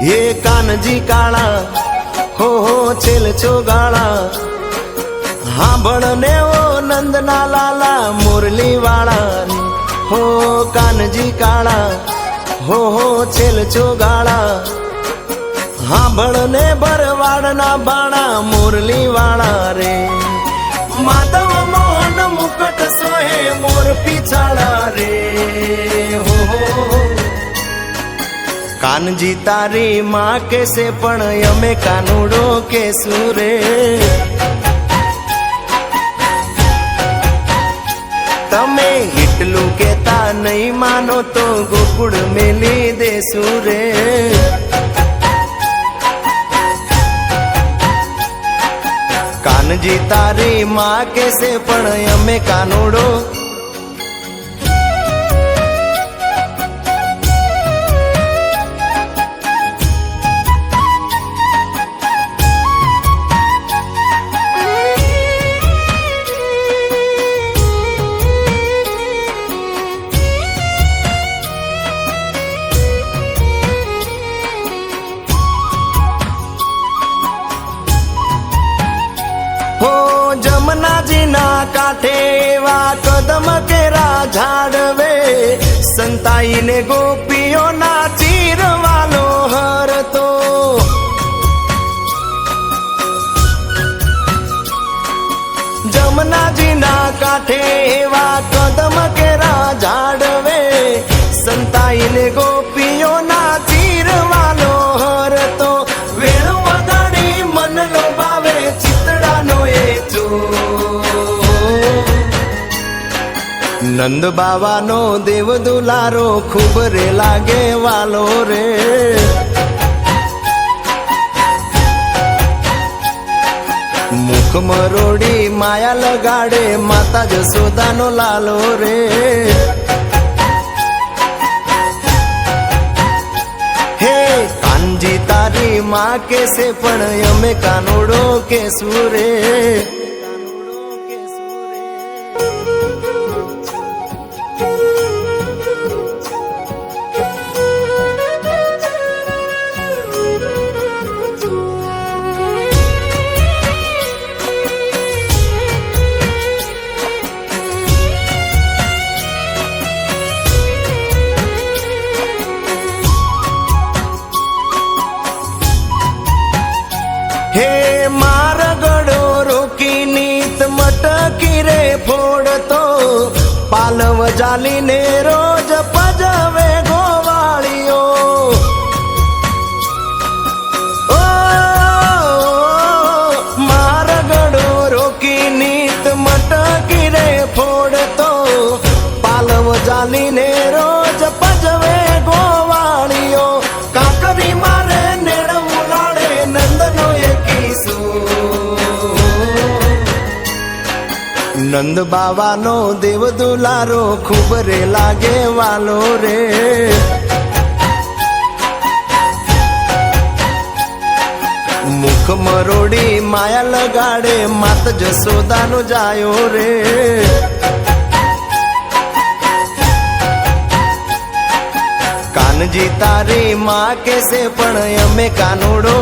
ये कानजी काळा हो छेल छो गाळा हाँ बड़ने ओ नंदना लाला मुरली वाला हो कानजी काळा हो छेल छो गाळा हाँ बड़ने बरवाड़ना बाणा मुरली वाला रे माधव मोहन मुकट सोहे मोर पिछाड़ा रे हो कानजी तारी माँ कैसे पण यमे कानूडो के सूरे तमे हिटलू केता नहीं मानो तो गोकुड़ मेली दे सूरे कानजी तारी माँ कैसे पण यमे कानूडो जमुना जी ना काठे वा कदम केरा झाड़वे संताई ने गोपियों ना चीर वालो हर तो जमुना जी ना काठे वा कदम केरा झाड़वे संताई ने गोपियों ना चीर वालो हर तो वेण वगाड़ी मन लो भावे चितड़ा नो नंद बाबा नो देव दुलारो खूब रे लागे वालो रे मुख मरोड़ी माया लगाड़े माता जसोदा नो लालो रे हे कानजी तारी माँ कैसे पण यमे कानूडो के सूरे हे मारगड़ो रोकी नीत मटकी रे फोड़तो पालव जाली ने रोज पजवे गोवालियो ओ मारगड़ो रोकी नीत मटकी रे फोड़तो पालव जाली ने रोज पजवे गोवालियो काकरी मारे नेड़ मुलाड़े नंदनो नंद बाबा नो देव दुलारो खूब रे लागे वालो रे मुख मरोड़ी माया लगाड़े मात जसोदा नो जायो रे कानजी तारी माँ कैसे पण यमे कानूडो